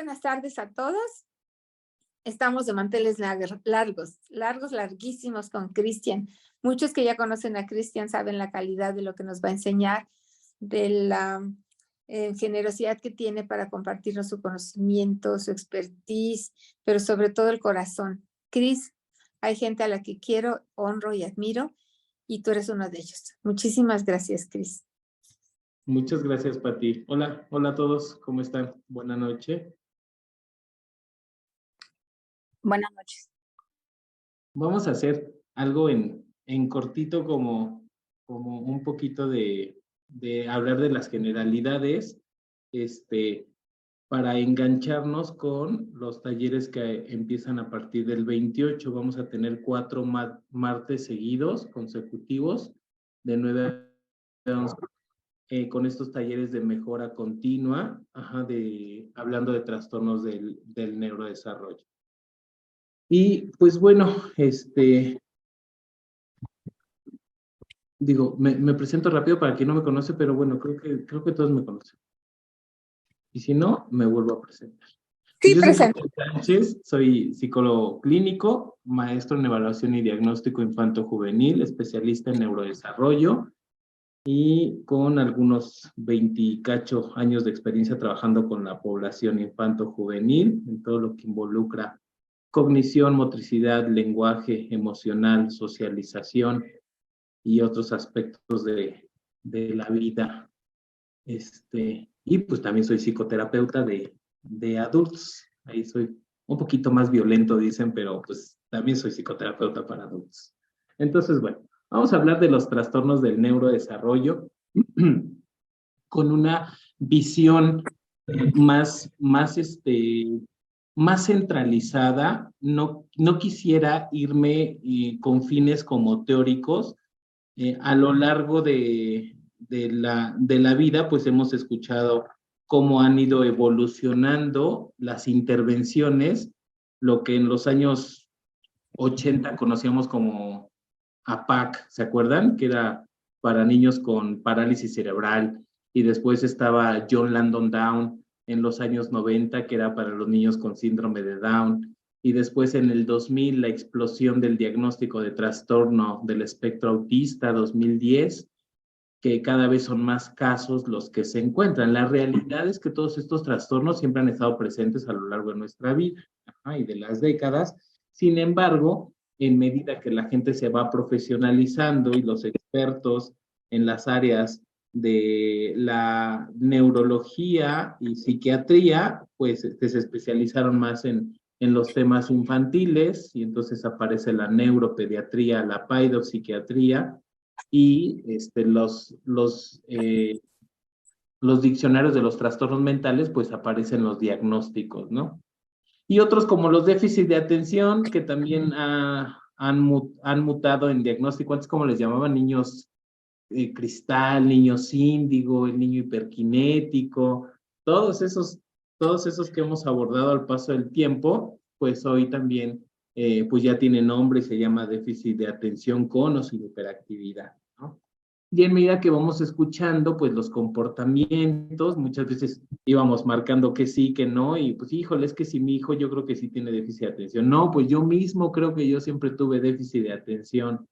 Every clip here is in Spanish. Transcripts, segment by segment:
buenas tardes a todos. Estamos de manteles larguísimos con Cristian. Muchos que ya conocen a Cristian saben la calidad de lo que nos va a enseñar, de la generosidad que tiene para compartirnos su conocimiento, su expertise, pero sobre todo el corazón. Cris, hay gente a la que quiero, honro y admiro, y tú eres uno de ellos. Muchísimas gracias, Cris. Muchas gracias, Pati. Hola a todos, ¿cómo están? Buenas noches. Buenas noches. Vamos a hacer algo en cortito como un poquito de hablar de las generalidades, para engancharnos con los talleres que empiezan a partir del 28. Vamos a tener 4 martes seguidos, consecutivos, de 9 a 11. Con estos talleres de mejora continua, hablando de trastornos del neurodesarrollo. Y pues bueno, digo, me presento rápido para quien no me conoce, pero bueno, creo que todos me conocen. Y si no, me vuelvo a presentar. Sí, yo presento. Soy Sánchez, soy psicólogo clínico, maestro en evaluación y diagnóstico infanto-juvenil, especialista en neurodesarrollo, y con algunos 28 años de experiencia trabajando con la población infanto-juvenil en todo lo que involucra cognición, motricidad, lenguaje, emocional, socialización y otros aspectos de la vida. Y pues también soy psicoterapeuta de adultos. Ahí soy un poquito más violento, dicen, pero pues también soy psicoterapeuta para adultos. Entonces, bueno, vamos a hablar de los trastornos del neurodesarrollo con una visión más centralizada. No quisiera irme con fines como teóricos. A lo largo de la vida, pues hemos escuchado cómo han ido evolucionando las intervenciones, lo que en los años 80 conocíamos como APAC, ¿se acuerdan? Que era para niños con parálisis cerebral, y después estaba John Langdon Down en los años 90, que era para los niños con síndrome de Down, y después en el 2000 la explosión del diagnóstico de trastorno del espectro autista, 2010, que cada vez son más casos los que se encuentran. La realidad es que todos estos trastornos siempre han estado presentes a lo largo de nuestra vida y de las décadas. Sin embargo, en medida que la gente se va profesionalizando y los expertos en las áreas de la neurología y psiquiatría, pues se especializaron más en los temas infantiles, y entonces aparece la neuropediatría, la pairopsiquiatría, y los diccionarios de los trastornos mentales, pues aparecen los diagnósticos, ¿no? Y otros como los déficits de atención, que también han mutado en diagnóstico. Antes, como les llamaban, niños cristal, niños índigo, el niño hiperkinético, todos esos que hemos abordado al paso del tiempo, pues hoy también pues ya tiene nombre y se llama déficit de atención con o sin hiperactividad, ¿no? Y en medida que vamos escuchando, pues los comportamientos, muchas veces íbamos marcando que sí, que no, y pues híjole, es que si mi hijo yo creo que sí tiene déficit de atención. No, pues yo mismo creo que yo siempre tuve déficit de atención,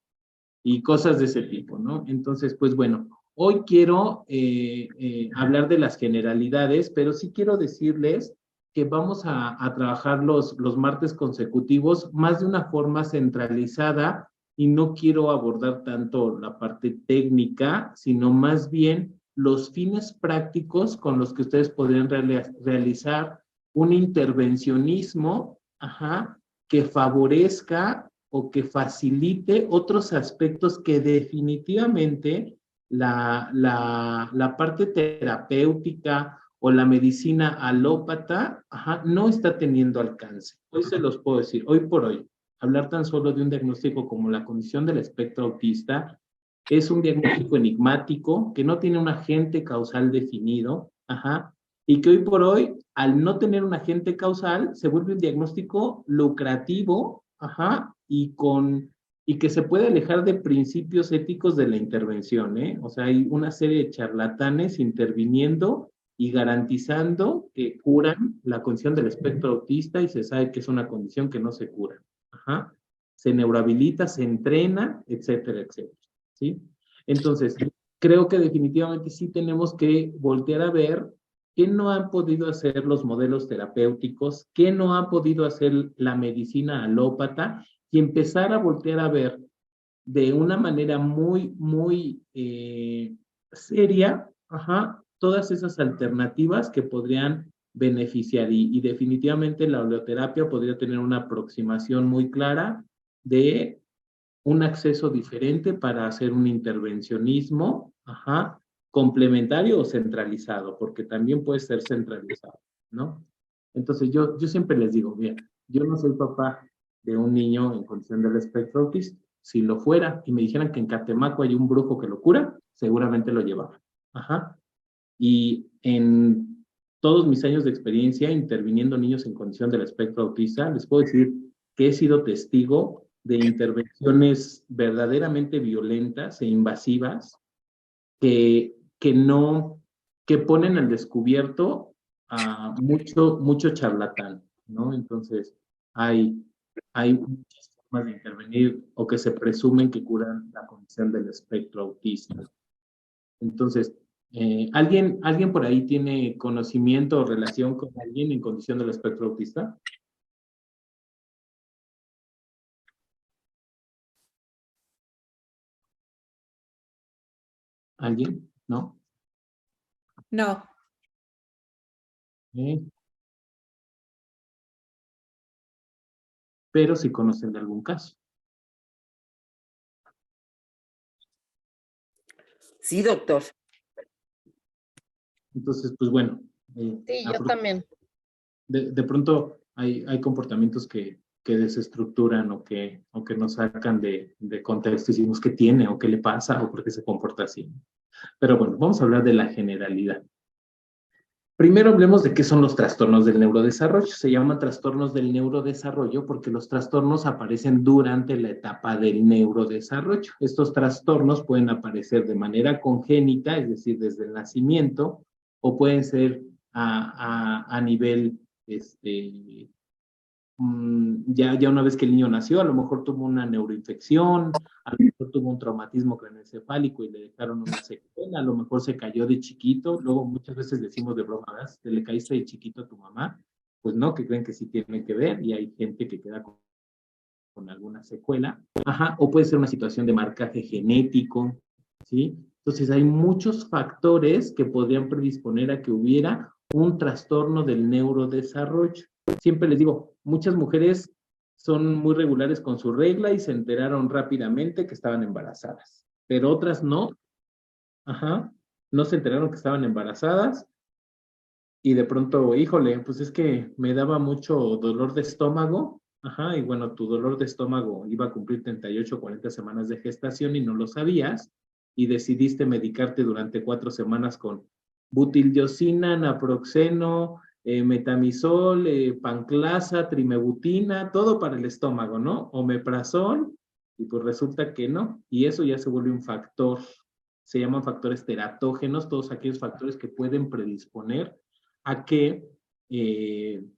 y cosas de ese tipo, ¿no? Entonces, pues bueno, hoy quiero hablar de las generalidades, pero sí quiero decirles que vamos a trabajar los martes consecutivos más de una forma centralizada, y no quiero abordar tanto la parte técnica, sino más bien los fines prácticos con los que ustedes podrían realizar un intervencionismo, que favorezca o que facilite otros aspectos que definitivamente la parte terapéutica o la medicina alópata no está teniendo alcance. Hoy se los puedo decir, hoy por hoy, hablar tan solo de un diagnóstico como la condición del espectro autista es un diagnóstico enigmático que no tiene un agente causal definido, y que hoy por hoy, al no tener un agente causal, se vuelve un diagnóstico lucrativo, y que se puede alejar de principios éticos de la intervención, ¿eh? O sea, hay una serie de charlatanes interviniendo y garantizando que curan la condición del espectro autista y se sabe que es una condición que no se cura. Ajá. Se neurohabilita, se entrena, etcétera, etcétera. ¿Sí? Entonces, creo que definitivamente sí tenemos que voltear a ver qué no han podido hacer los modelos terapéuticos, qué no ha podido hacer la medicina alópata y empezar a voltear a ver de una manera muy, muy seria, ajá, todas esas alternativas que podrían beneficiar y definitivamente la oleoterapia podría tener una aproximación muy clara de un acceso diferente para hacer un intervencionismo, ajá, complementario o centralizado, porque también puede ser centralizado, ¿no? Entonces yo siempre les digo, mira, yo no soy papá de un niño en condición del espectro autista. Si lo fuera y me dijeran que en Catemaco hay un brujo que lo cura, seguramente lo llevaba. Ajá. Y en todos mis años de experiencia interviniendo niños en condición del espectro autista, les puedo decir que he sido testigo de intervenciones verdaderamente violentas e invasivas que no, que ponen al descubierto a mucho charlatán, ¿no? Entonces, hay muchas formas de intervenir o que se presumen que curan la condición del espectro autista. Entonces, ¿alguien por ahí tiene conocimiento o relación con alguien en condición del espectro autista? ¿Alguien? ¿No? No. Pero sí conocen de algún caso. Sí, doctor. Entonces, pues bueno. Sí, yo también. De pronto hay comportamientos que desestructuran o que nos sacan de contexto y decimos qué tiene o qué le pasa o por qué se comporta así. Pero bueno, vamos a hablar de la generalidad. Primero hablemos de qué son los trastornos del neurodesarrollo. Se llaman trastornos del neurodesarrollo porque los trastornos aparecen durante la etapa del neurodesarrollo. Estos trastornos pueden aparecer de manera congénita, es decir, desde el nacimiento, o pueden ser a nivel ya una vez que el niño nació, a lo mejor tuvo una neuroinfección, a lo mejor tuvo un traumatismo craneoencefálico y le dejaron una secuela, a lo mejor se cayó de chiquito, luego muchas veces decimos de broma, ¿verdad? ¿Te le caíste de chiquito a tu mamá? Pues no, que creen que sí tienen que ver y hay gente que queda con alguna secuela, ajá, o puede ser una situación de marcaje genético, ¿sí? Entonces hay muchos factores que podrían predisponer a que hubiera un trastorno del neurodesarrollo. Siempre les digo, muchas mujeres son muy regulares con su regla y se enteraron rápidamente que estaban embarazadas, pero otras no, ajá, no se enteraron que estaban embarazadas y de pronto, híjole, pues es que me daba mucho dolor de estómago, ajá, y bueno, tu dolor de estómago iba a cumplir 38 o 40 semanas de gestación y no lo sabías y decidiste medicarte durante 4 semanas con butildiosina, naproxeno, metamizol, panclasa, trimebutina, todo para el estómago, ¿no? Omeprazol, y pues resulta que no, y eso ya se vuelve un factor, se llaman factores teratógenos, todos aquellos factores que pueden predisponer a que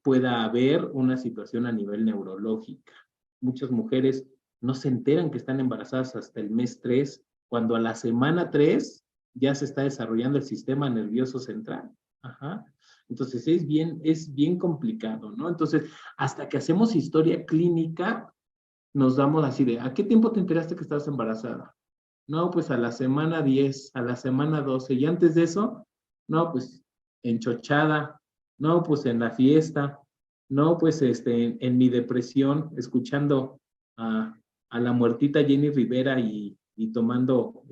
pueda haber una situación a nivel neurológica. Muchas mujeres no se enteran que están embarazadas hasta el mes 3, cuando a la semana 3 ya se está desarrollando el sistema nervioso central. Ajá. Entonces es bien complicado, ¿no? Entonces, hasta que hacemos historia clínica, nos damos así de, ¿a qué tiempo te enteraste que estabas embarazada? No, pues a la semana 10, a la semana 12, y antes de eso, no, pues enchochada, no, pues en la fiesta, no, pues en mi depresión, escuchando a la muertita Jenny Rivera y tomando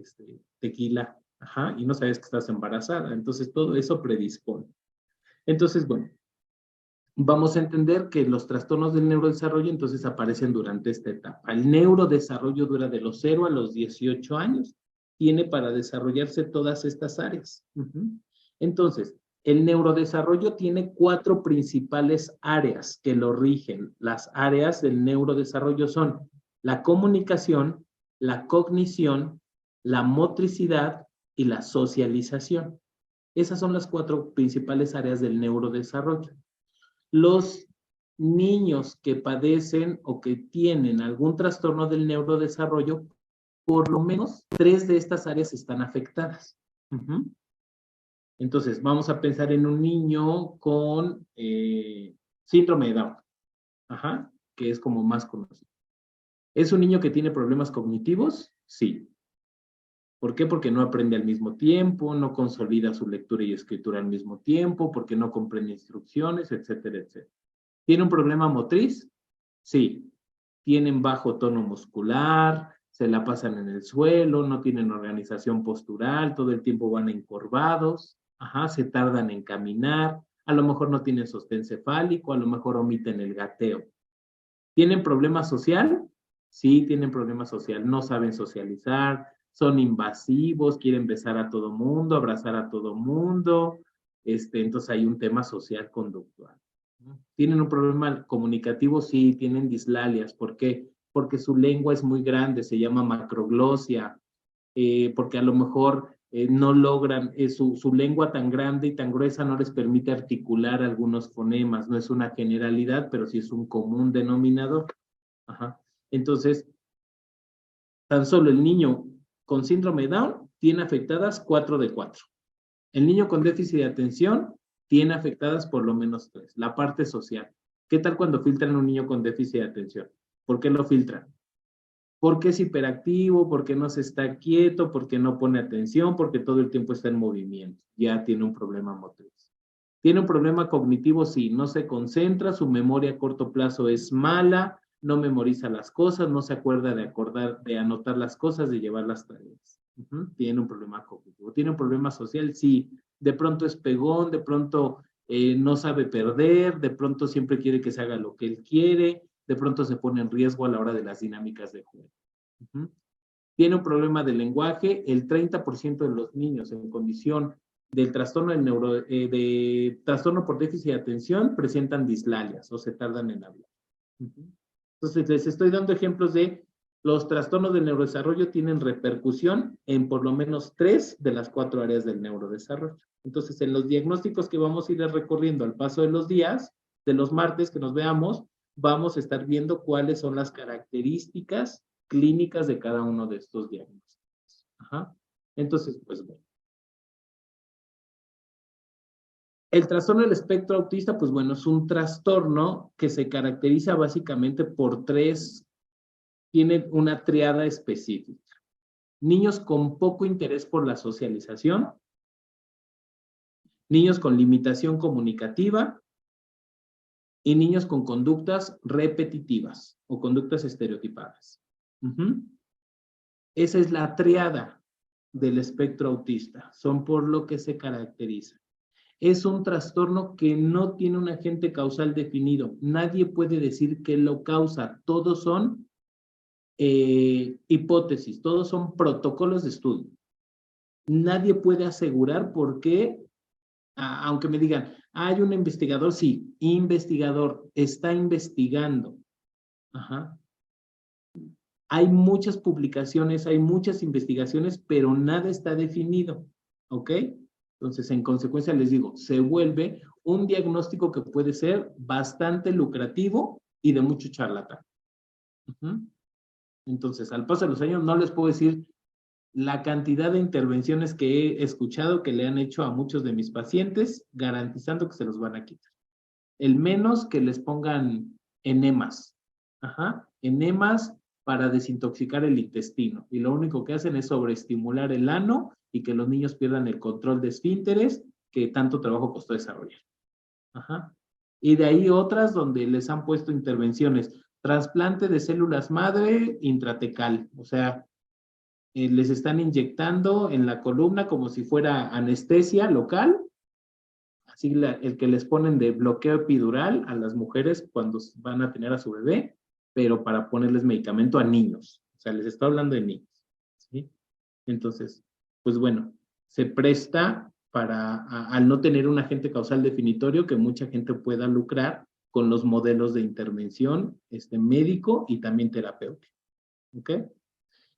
tequila, ajá, y no sabes que estás embarazada. Entonces todo eso predispone. Entonces, bueno, vamos a entender que los trastornos del neurodesarrollo entonces aparecen durante esta etapa. El neurodesarrollo dura de los 0 a los 18 años. Tiene para desarrollarse todas estas áreas. Entonces, el neurodesarrollo tiene 4 principales áreas que lo rigen. Las áreas del neurodesarrollo son la comunicación, la cognición, la motricidad y la socialización. Esas son las 4 principales áreas del neurodesarrollo. Los niños que padecen o que tienen algún trastorno del neurodesarrollo, por lo menos 3 de estas áreas están afectadas. Entonces, vamos a pensar en un niño con síndrome de Down, que es como más conocido. ¿Es un niño que tiene problemas cognitivos? Sí. ¿Por qué? Porque no aprende al mismo tiempo, no consolida su lectura y escritura al mismo tiempo, porque no comprende instrucciones, etcétera, etcétera. ¿Tiene un problema motriz? Sí. Tienen bajo tono muscular, se la pasan en el suelo, no tienen organización postural, todo el tiempo van encorvados, se tardan en caminar, a lo mejor no tienen sostén cefálico, a lo mejor omiten el gateo. ¿Tienen problema social? Sí, tienen problema social, no saben socializar, son invasivos, quieren besar a todo mundo, abrazar a todo mundo, entonces hay un tema social conductual. ¿Tienen un problema comunicativo? Sí, tienen dislalias. ¿Por qué? Porque su lengua es muy grande, se llama macroglosia, porque a lo mejor no logran, su lengua tan grande y tan gruesa no les permite articular algunos fonemas. No es una generalidad, pero sí es un común denominador. Entonces, tan solo el niño con síndrome de Down tiene afectadas 4 de 4. El niño con déficit de atención tiene afectadas por lo menos 3. La parte social. ¿Qué tal cuando filtran a un niño con déficit de atención? ¿Por qué lo filtran? Porque es hiperactivo, porque no se está quieto, porque no pone atención, porque todo el tiempo está en movimiento. Ya tiene un problema motriz. ¿Tiene un problema cognitivo? Sí, no se concentra, su memoria a corto plazo es mala, no memoriza las cosas, no se acuerda de anotar las cosas, de llevar las tareas. Tiene un problema cognitivo. ¿Tiene un problema social? Sí. De pronto es pegón, de pronto no sabe perder, de pronto siempre quiere que se haga lo que él quiere, de pronto se pone en riesgo a la hora de las dinámicas de juego. Tiene un problema de lenguaje. El 30% de los niños en condición del trastorno de trastorno por déficit de atención presentan dislalias o se tardan en hablar. Entonces, les estoy dando ejemplos de los trastornos del neurodesarrollo tienen repercusión en por lo menos 3 de las 4 áreas del neurodesarrollo. Entonces, en los diagnósticos que vamos a ir recorriendo al paso de los días, de los martes que nos veamos, vamos a estar viendo cuáles son las características clínicas de cada uno de estos diagnósticos. Entonces, pues bueno. El trastorno del espectro autista, pues bueno, es un trastorno que se caracteriza básicamente por 3, tiene una triada específica. Niños con poco interés por la socialización, niños con limitación comunicativa y niños con conductas repetitivas o conductas estereotipadas. Esa es la triada del espectro autista, son por lo que se caracteriza. Es un trastorno que no tiene un agente causal definido. Nadie puede decir qué lo causa. Todos son hipótesis, todos son protocolos de estudio. Nadie puede asegurar por qué, aunque me digan, hay un investigador, sí, investigador, está investigando. Hay muchas publicaciones, hay muchas investigaciones, pero nada está definido, ¿ok? Entonces, en consecuencia, les digo, se vuelve un diagnóstico que puede ser bastante lucrativo y de mucho charlatán. Entonces, al paso de los años, no les puedo decir la cantidad de intervenciones que he escuchado que le han hecho a muchos de mis pacientes, garantizando que se los van a quitar. El menos que les pongan enemas. Enemas para desintoxicar el intestino. Y lo único que hacen es sobreestimular el ano y que los niños pierdan el control de esfínteres que tanto trabajo costó desarrollar. Y de ahí otras donde les han puesto intervenciones. Trasplante de células madre intratecal. O sea, les están inyectando en la columna como si fuera anestesia local. Así el que les ponen de bloqueo epidural a las mujeres cuando van a tener a su bebé, pero para ponerles medicamento a niños. O sea, les estoy hablando de niños. ¿Sí? Entonces, pues bueno, se presta para, al no tener un agente causal definitorio, que mucha gente pueda lucrar con los modelos de intervención médico y también terapéutico. ¿Ok?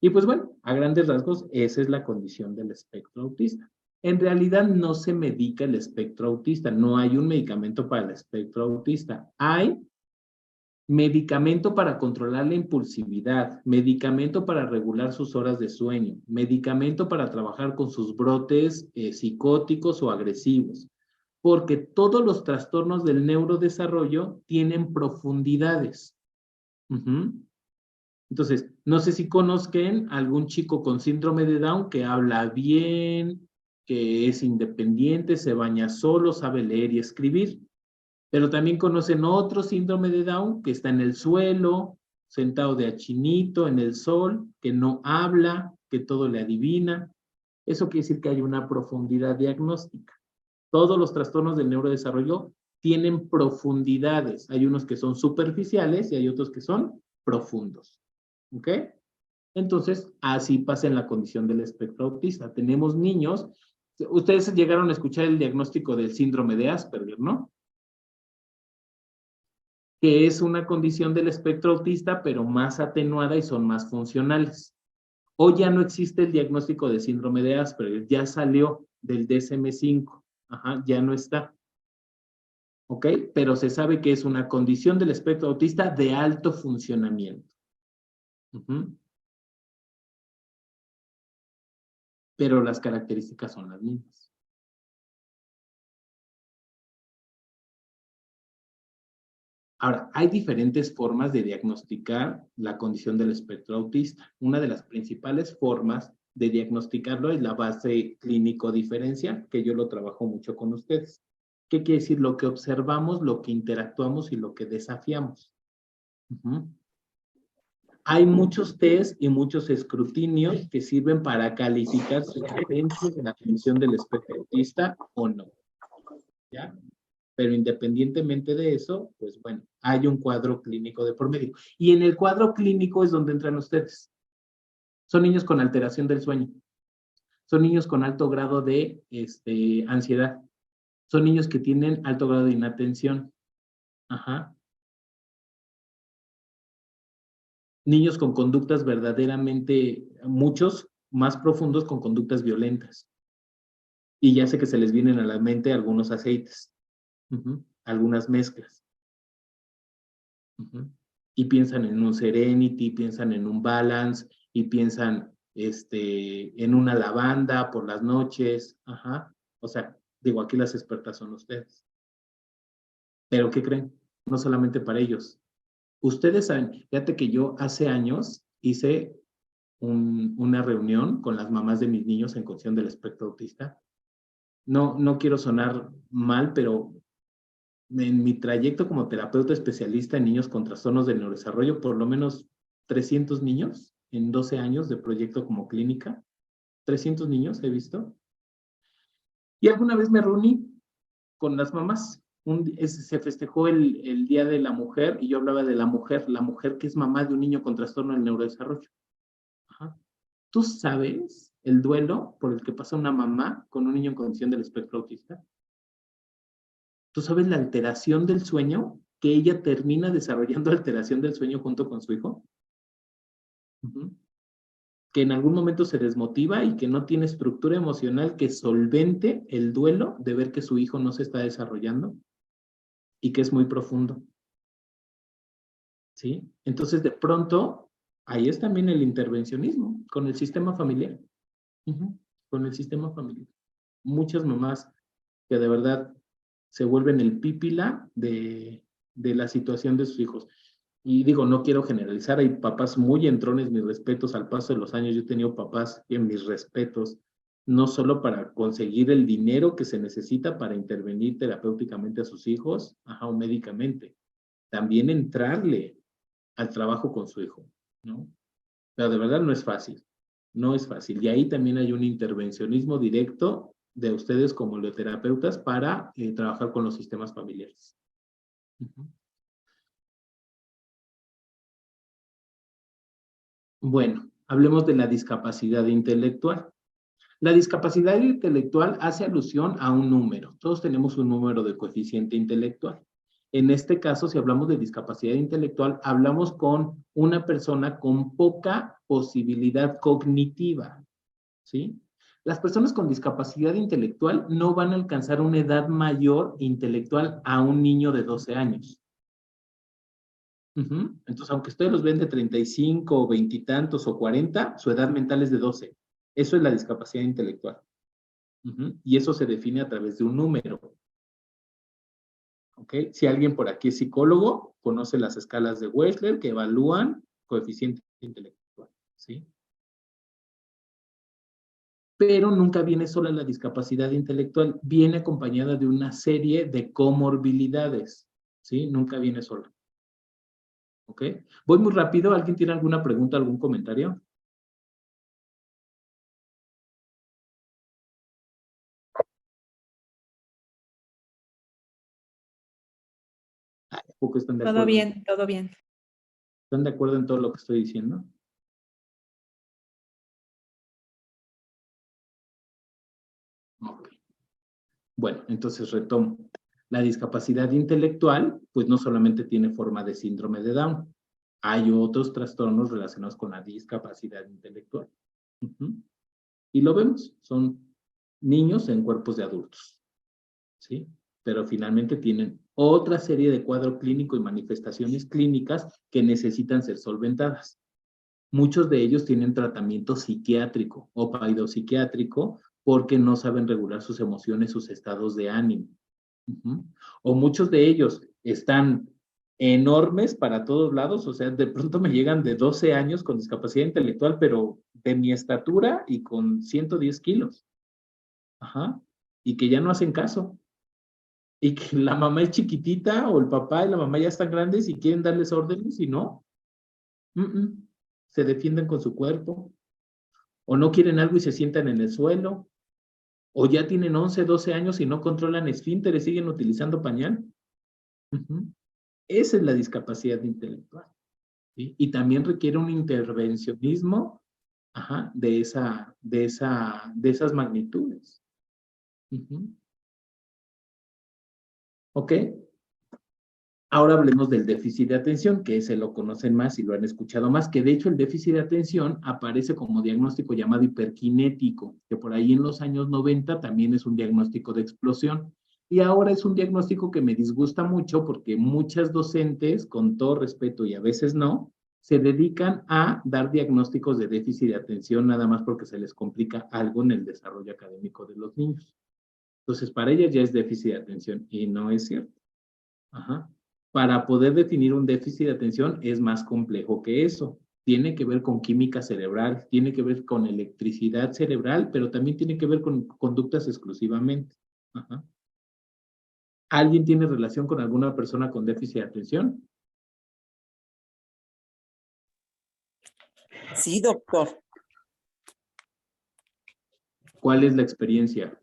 Y pues bueno, a grandes rasgos, esa es la condición del espectro autista. En realidad no se medica el espectro autista, no hay un medicamento para el espectro autista. Hay medicamento para controlar la impulsividad, medicamento para regular sus horas de sueño, medicamento para trabajar con sus brotes psicóticos o agresivos, porque todos los trastornos del neurodesarrollo tienen profundidades. Entonces, no sé si conozcan algún chico con síndrome de Down que habla bien, que es independiente, se baña solo, sabe leer y escribir. Pero también conocen otro síndrome de Down que está en el suelo, sentado de achinito, en el sol, que no habla, que todo le adivina. Eso quiere decir que hay una profundidad diagnóstica. Todos los trastornos del neurodesarrollo tienen profundidades. Hay unos que son superficiales y hay otros que son profundos. ¿Ok? Entonces, así pasa en la condición del espectro autista. Tenemos niños, ustedes llegaron a escuchar el diagnóstico del síndrome de Asperger, ¿no? Que es una condición del espectro autista, pero más atenuada y son más funcionales. Hoy ya no existe el diagnóstico de síndrome de Asperger, ya salió del DSM-5, ya no está. ¿Ok? Pero se sabe que es una condición del espectro autista de alto funcionamiento. Pero las características son las mismas. Ahora, hay diferentes formas de diagnosticar la condición del espectro autista. Una de las principales formas de diagnosticarlo es la base clínico diferencial, que yo lo trabajo mucho con ustedes. ¿Qué quiere decir? Lo que observamos, lo que interactuamos y lo que desafiamos. Hay muchos test y muchos escrutinios que sirven para calificar si hay dentro de la condición del espectro autista o no. ¿Ya? Pero independientemente de eso, pues bueno, hay un cuadro clínico de por medio. Y en el cuadro clínico es donde entran ustedes. Son niños con alteración del sueño. Son niños con alto grado de ansiedad. Son niños que tienen alto grado de inatención. Niños con conductas verdaderamente, muchos más profundos con conductas violentas. Y ya sé que se les vienen a la mente algunos aceites. Algunas mezclas. Y piensan en un Serenity, piensan en un Balance, y piensan en una lavanda por las noches. O sea, digo, aquí las expertas son ustedes. Pero ¿qué creen? No solamente para ellos. Ustedes saben, fíjate que yo hace años hice una reunión con las mamás de mis niños en condición del espectro autista. No quiero sonar mal, pero en mi trayecto como terapeuta especialista en niños con trastornos del neurodesarrollo, por lo menos 300 niños en 12 años de proyecto como clínica. 300 niños he visto. Y alguna vez me reuní con las mamás. Se festejó el Día de la Mujer y yo hablaba de la mujer que es mamá de un niño con trastorno del neurodesarrollo. ¿Tú sabes el duelo por el que pasa una mamá con un niño en condición del espectro autista? ¿Tú sabes la alteración del sueño? Que ella termina desarrollando alteración del sueño junto con su hijo. Que en algún momento se desmotiva y que no tiene estructura emocional que solvente el duelo de ver que su hijo no se está desarrollando y que es muy profundo. ¿Sí? Entonces, de pronto, ahí es también el intervencionismo con el sistema familiar. Con el sistema familiar. Muchas mamás que de verdad se vuelven el pípila de la situación de sus hijos. Y digo, no quiero generalizar, hay papás muy entrones, mis respetos, al paso de los años yo he tenido papás en mis respetos, no solo para conseguir el dinero que se necesita para intervenir terapéuticamente a sus hijos, o médicamente, también entrarle al trabajo con su hijo, ¿no? Pero de verdad no es fácil, no es fácil. Y ahí también hay un intervencionismo directo de ustedes como terapeutas para trabajar con los sistemas familiares. Bueno, hablemos de la discapacidad intelectual. La discapacidad intelectual hace alusión a un número. Todos tenemos un número de coeficiente intelectual. En este caso, si hablamos de discapacidad intelectual, hablamos con una persona con poca posibilidad cognitiva, ¿sí? Las personas con discapacidad intelectual no van a alcanzar una edad mayor intelectual a un niño de 12 años. Entonces, aunque ustedes los ven de 35 o 20 y tantos o 40, su edad mental es de 12. Eso es la discapacidad intelectual. Y eso se define a través de un número. ¿Ok? Si alguien por aquí es psicólogo, conoce las escalas de Wechsler que evalúan coeficiente intelectual. ¿Sí? Pero nunca viene sola la discapacidad intelectual, viene acompañada de una serie de comorbilidades, ¿sí? Nunca viene sola. ¿Ok? Voy muy rápido, ¿alguien tiene alguna pregunta, algún comentario? ¿Poco están de acuerdo? Todo bien, todo bien. ¿Están de acuerdo en todo lo que estoy diciendo? Ok. Bueno, entonces retomo. La discapacidad intelectual, pues no solamente tiene forma de síndrome de Down, hay otros trastornos relacionados con la discapacidad intelectual. Y lo vemos, son niños en cuerpos de adultos, ¿sí? Pero finalmente tienen otra serie de cuadro clínico y manifestaciones clínicas que necesitan ser solventadas. Muchos de ellos tienen tratamiento psiquiátrico o pseudopsiquiátrico porque no saben regular sus emociones, sus estados de ánimo. O muchos de ellos están enormes para todos lados, o sea, de pronto me llegan de 12 años con discapacidad intelectual, pero de mi estatura y con 110 kilos. Y que ya no hacen caso. Y que la mamá es chiquitita o el papá y la mamá ya están grandes y quieren darles órdenes y no. Se defienden con su cuerpo. O no quieren algo y se sientan en el suelo. O ya tienen 11, 12 años y no controlan esfínteres, siguen utilizando pañal. Esa es la discapacidad intelectual. ¿Sí? Y también requiere un intervencionismo de esas magnitudes. ¿Ok? Ahora hablemos del déficit de atención, que ese lo conocen más y lo han escuchado más, que de hecho el déficit de atención aparece como diagnóstico llamado hiperkinético, que por ahí en los años 90 también es un diagnóstico de explosión. Y ahora es un diagnóstico que me disgusta mucho porque muchas docentes, con todo respeto y a veces no, se dedican a dar diagnósticos de déficit de atención nada más porque se les complica algo en el desarrollo académico de los niños. Entonces, para ellas ya es déficit de atención y no es cierto. Para poder definir un déficit de atención es más complejo que eso. Tiene que ver con química cerebral, tiene que ver con electricidad cerebral, pero también tiene que ver con conductas exclusivamente. ¿Alguien tiene relación con alguna persona con déficit de atención? Sí, doctor. ¿Cuál es la experiencia?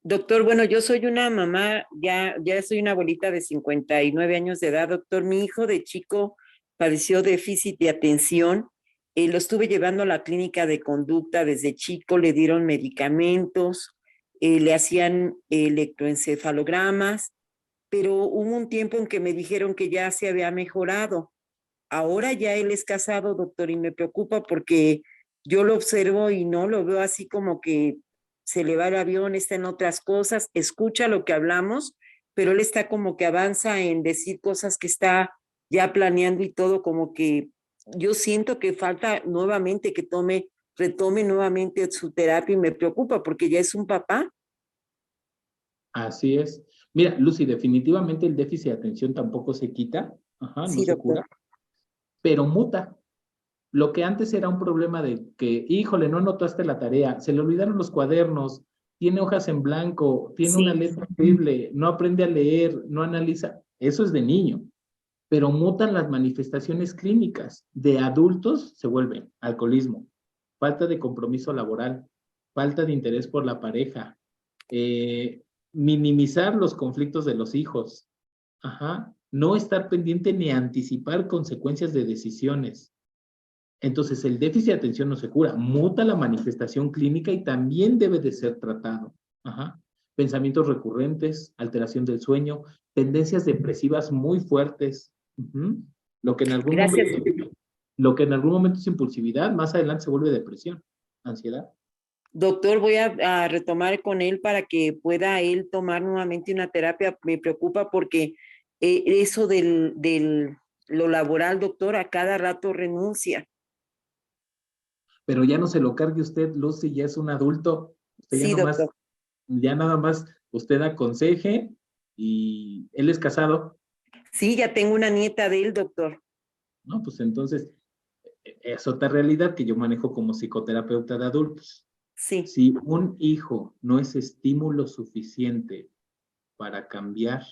Doctor, bueno, yo soy una mamá, ya soy una abuelita de 59 años de edad, doctor. Mi hijo de chico padeció déficit de atención. Lo estuve llevando a la clínica de conducta desde chico, le dieron medicamentos, le hacían electroencefalogramas, pero hubo un tiempo en que me dijeron que ya se había mejorado. Ahora ya él es casado, doctor, y me preocupa porque yo lo observo y no lo veo así como que se le va el avión, está en otras cosas, escucha lo que hablamos, pero él está como que avanza en decir cosas que está ya planeando y todo, como que yo siento que falta nuevamente que retome nuevamente su terapia y me preocupa porque ya es un papá. Así es. Mira, Lucy, definitivamente el déficit de atención tampoco se quita, no Sí, se doctor. cura, pero muta. Lo que antes era un problema de que, híjole, no anotaste la tarea, se le olvidaron los cuadernos, tiene hojas en blanco, tiene una letra horrible, no aprende a leer, no analiza, eso es de niño, pero mutan las manifestaciones clínicas. De adultos se vuelven alcoholismo, falta de compromiso laboral, falta de interés por la pareja, minimizar los conflictos de los hijos, no estar pendiente ni anticipar consecuencias de decisiones. Entonces, el déficit de atención no se cura, muta la manifestación clínica y también debe de ser tratado. Pensamientos recurrentes, alteración del sueño, tendencias depresivas muy fuertes. Lo que en algún momento es impulsividad, más adelante se vuelve depresión, ansiedad. Doctor, voy a retomar con él para que pueda él tomar nuevamente una terapia. Me preocupa porque eso lo laboral, doctor, a cada rato renuncia. Pero ya no se lo cargue usted, Lucy, ya es un adulto. Usted Sí, doctor. ya nada más usted aconseje y él es casado. Sí, ya tengo una nieta de él, doctor. No, pues entonces es otra realidad que yo manejo como psicoterapeuta de adultos. Sí. Si un hijo no es estímulo suficiente para cambiar,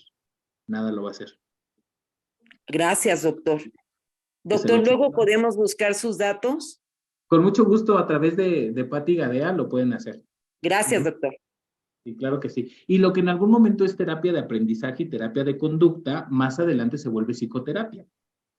nada lo va a hacer. Gracias, doctor. Que se Doctor, lo luego cheque, ¿no? podemos buscar sus datos. Con mucho gusto, a través de Pati Gadea lo pueden hacer. Gracias, doctor. Sí, claro que sí. Y lo que en algún momento es terapia de aprendizaje y terapia de conducta, más adelante se vuelve psicoterapia.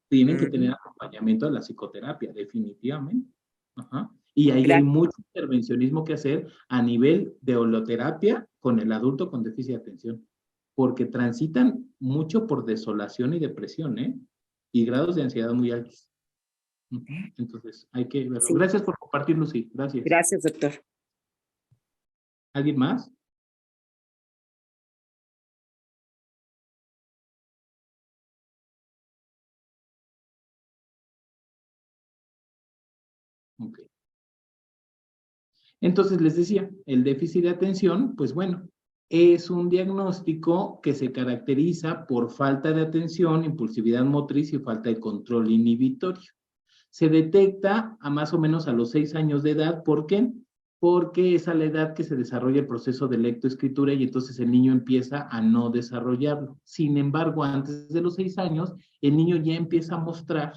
Tienen que tener acompañamiento de la psicoterapia, definitivamente. Ajá. Y ahí hay Gracias. mucho intervencionismo que hacer a nivel de holoterapia con el adulto con déficit de atención, porque transitan mucho por desolación y depresión, ¿eh? Y grados de ansiedad muy altos. Entonces, hay que verlo. Sí. Gracias por compartir, Lucy. Gracias. Gracias, doctor. ¿Alguien más? Ok. Entonces les decía, el déficit de atención, pues bueno, es un diagnóstico que se caracteriza por falta de atención, impulsividad motriz y falta de control inhibitorio. Se detecta a más o menos a los 6 años de edad. ¿Por qué? Porque es a la edad que se desarrolla el proceso de lectoescritura y entonces el niño empieza a no desarrollarlo. Sin embargo, antes de los 6 años, el niño ya empieza a mostrar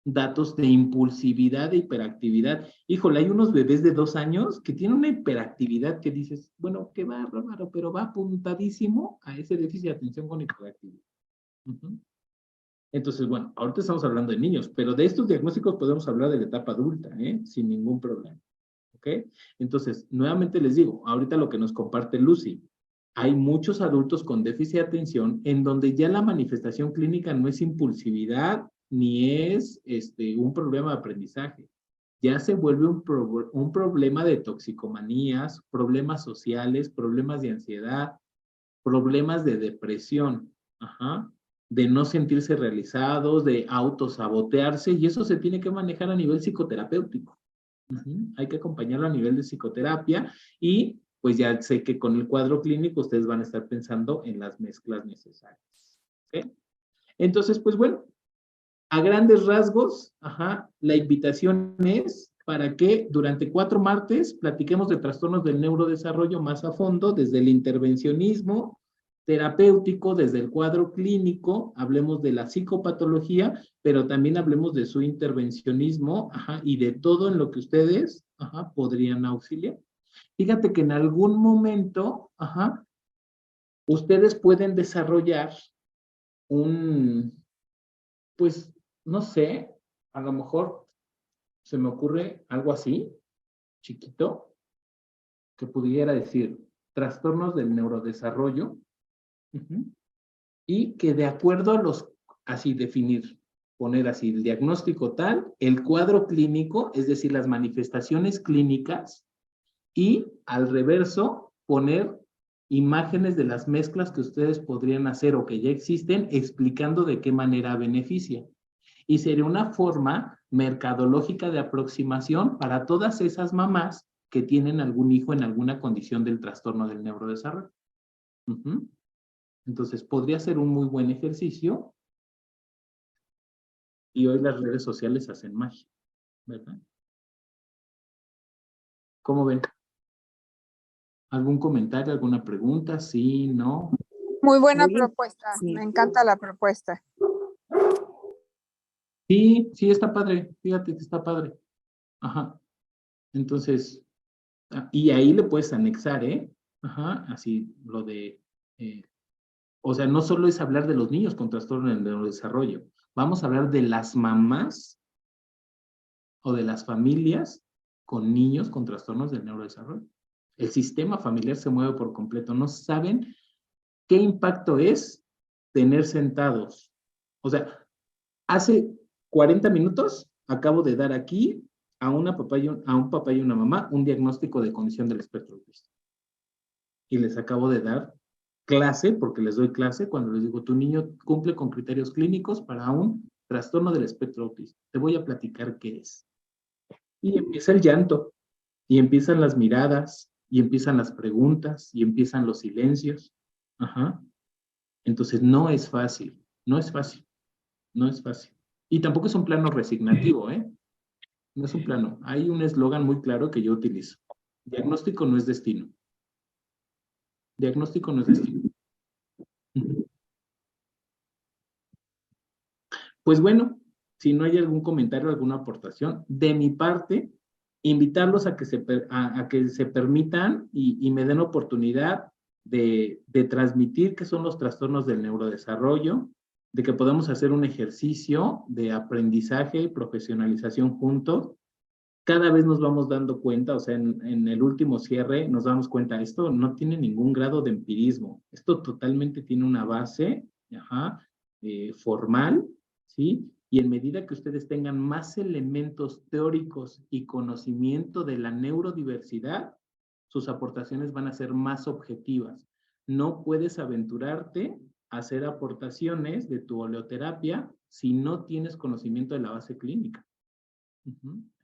datos de impulsividad e hiperactividad. Híjole, hay unos bebés de 2 años que tienen una hiperactividad que dices, bueno, qué bárbaro, pero va apuntadísimo a ese déficit de atención con hiperactividad. Entonces, bueno, ahorita estamos hablando de niños, pero de estos diagnósticos podemos hablar de la etapa adulta, sin ningún problema. ¿Ok? Entonces, nuevamente les digo, ahorita lo que nos comparte Lucy, hay muchos adultos con déficit de atención en donde ya la manifestación clínica no es impulsividad ni es un problema de aprendizaje. Ya se vuelve un problema de toxicomanías, problemas sociales, problemas de ansiedad, problemas de depresión, de no sentirse realizados, de autosabotearse, y eso se tiene que manejar a nivel psicoterapéutico. Hay que acompañarlo a nivel de psicoterapia y pues ya sé que con el cuadro clínico ustedes van a estar pensando en las mezclas necesarias. ¿Okay? Entonces, pues bueno, a grandes rasgos, la invitación es para que durante 4 martes platiquemos de trastornos del neurodesarrollo más a fondo, desde el intervencionismo terapéutico, desde el cuadro clínico, hablemos de la psicopatología, pero también hablemos de su intervencionismo, y de todo en lo que ustedes, podrían auxiliar. Fíjate que en algún momento, ustedes pueden desarrollar pues, no sé, a lo mejor se me ocurre algo así, chiquito, que pudiera decir trastornos del neurodesarrollo, y que de acuerdo a así definir, poner así el diagnóstico tal, el cuadro clínico, es decir, las manifestaciones clínicas, y al reverso poner imágenes de las mezclas que ustedes podrían hacer o que ya existen, explicando de qué manera beneficia. Y sería una forma mercadológica de aproximación para todas esas mamás que tienen algún hijo en alguna condición del trastorno del neurodesarrollo. Entonces, podría ser un muy buen ejercicio y hoy las redes sociales hacen magia, ¿verdad? ¿Cómo ven? ¿Algún comentario, alguna pregunta? ¿Sí, no? Muy buena Muy bien. propuesta, Sí. me encanta la propuesta. Sí, sí, está padre. Fíjate que está padre. Entonces, y ahí le puedes anexar, así lo de, o sea, no solo es hablar de los niños con trastorno del neurodesarrollo, vamos a hablar de las mamás o de las familias con niños con trastornos del neurodesarrollo. El sistema familiar se mueve por completo. No saben qué impacto es tener sentados. O sea, hace 40 minutos acabo de dar aquí a un papá y una mamá un diagnóstico de condición del espectro autista. Y les acabo de dar clase, porque les doy clase, cuando les digo, tu niño cumple con criterios clínicos para un trastorno del espectro autista. Te voy a platicar qué es. Y empieza el llanto, y empiezan las miradas, y empiezan las preguntas, y empiezan los silencios. Ajá. Entonces, no es fácil, no es fácil, no es fácil. Y tampoco es un plano resignativo, ¿eh? No es un plano. Hay un eslogan muy claro que yo utilizo. Diagnóstico no es destino. Diagnóstico no es destino. Pues bueno, si no hay algún comentario, alguna aportación, de mi parte, invitarlos a que se permitan y me den oportunidad de transmitir qué son los trastornos del neurodesarrollo, de que podamos hacer un ejercicio de aprendizaje y profesionalización juntos. Cada vez nos vamos dando cuenta, o sea, en el último cierre nos damos cuenta, esto no tiene ningún grado de empirismo, esto totalmente tiene una base formal, ¿sí? Y en medida que ustedes tengan más elementos teóricos y conocimiento de la neurodiversidad, sus aportaciones van a ser más objetivas. No puedes aventurarte a hacer aportaciones de tu oleoterapia si no tienes conocimiento de la base clínica.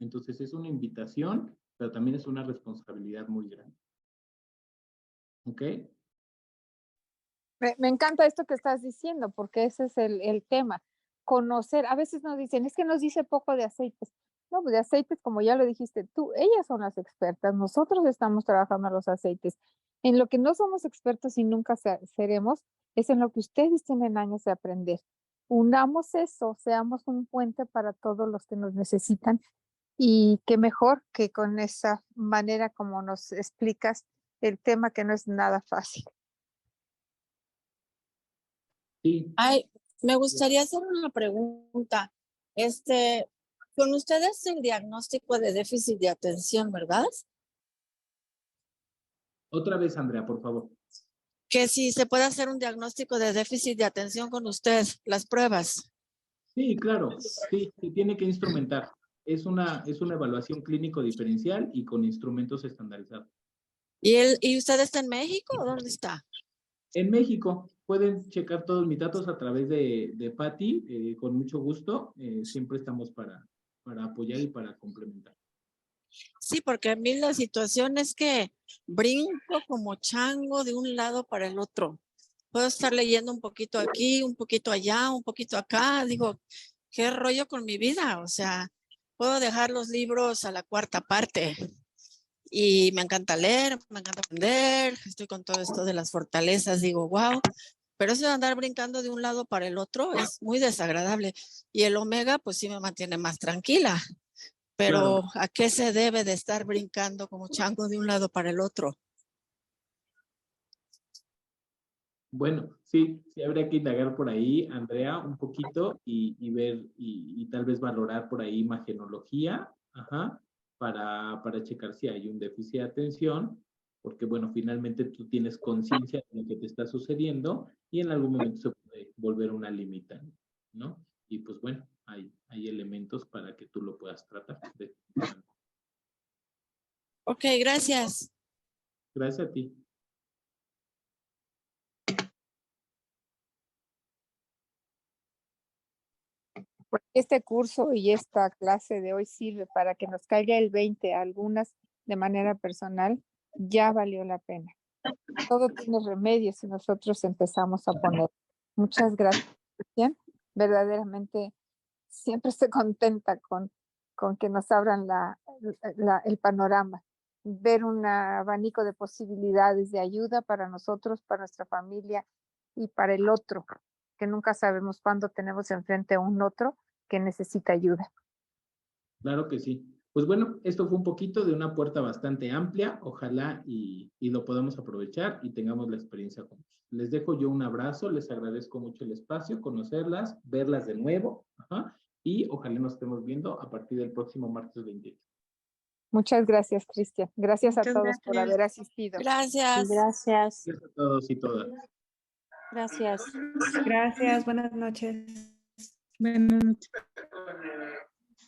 Entonces es una invitación, pero también es una responsabilidad muy grande. ¿Ok? Me encanta esto que estás diciendo, porque ese es el tema. Conocer, a veces nos dicen, es que nos dice poco de aceites. No, pues de aceites, como ya lo dijiste tú, ellas son las expertas, nosotros estamos trabajando los aceites. En lo que no somos expertos y nunca seremos, es en lo que ustedes tienen años de aprender. Unamos eso, seamos un puente para todos los que nos necesitan. Y qué mejor que con esa manera como nos explicas el tema, que no es nada fácil. Sí. Ay, me gustaría hacer una pregunta. Con ustedes el diagnóstico de déficit de atención, ¿verdad? Otra vez, Andrea, por favor. Que si se puede hacer un diagnóstico de déficit de atención con usted, las pruebas. Sí, claro. Sí, se tiene que instrumentar. Es una evaluación clínico diferencial y con instrumentos estandarizados. ¿Y usted está en México o dónde está? En México, pueden checar todos mis datos a través de Patti, con mucho gusto. Siempre estamos para apoyar y para complementar. Sí, porque a mí la situación es que brinco como chango de un lado para el otro. Puedo estar leyendo un poquito aquí, un poquito allá, un poquito acá. Digo, ¿qué rollo con mi vida? O sea, puedo dejar los libros a la cuarta parte. Y me encanta leer, me encanta aprender. Estoy con todo esto de las fortalezas. Digo, wow. Pero eso de andar brincando de un lado para el otro es muy desagradable. Y el omega, pues sí me mantiene más tranquila. Pero Claro. ¿a qué se debe de estar brincando como chango de un lado para el otro? Bueno, sí habría que indagar por ahí, Andrea, un poquito y ver y tal vez valorar por ahí imagenología, para checar si hay un déficit de atención, porque bueno, finalmente tú tienes conciencia de lo que te está sucediendo y en algún momento se puede volver una limitante, ¿no? Y pues bueno, hay elementos para que tú lo puedas tratar. Ok, gracias. Gracias a ti. Pues este curso y esta clase de hoy sirve para que nos caiga el 20, algunas de manera personal, ya valió la pena. Todo tiene remedio si nosotros empezamos a poner. Muchas gracias, Cristian. Verdaderamente siempre estoy contenta con que nos abran el panorama, ver un abanico de posibilidades de ayuda para nosotros, para nuestra familia y para el otro, que nunca sabemos cuándo tenemos enfrente a un otro que necesita ayuda. Claro que sí. Pues bueno, esto fue un poquito de una puerta bastante amplia. Ojalá y lo podamos aprovechar y tengamos la experiencia juntos. Les dejo yo un abrazo, les agradezco mucho el espacio, conocerlas, verlas de nuevo, y ojalá nos estemos viendo a partir del próximo martes 28. Muchas gracias, Cristian. Gracias a todos por gracias. haber asistido. Gracias. Gracias. Gracias a todos y todas. Gracias. Gracias, buenas noches. Buenas noches.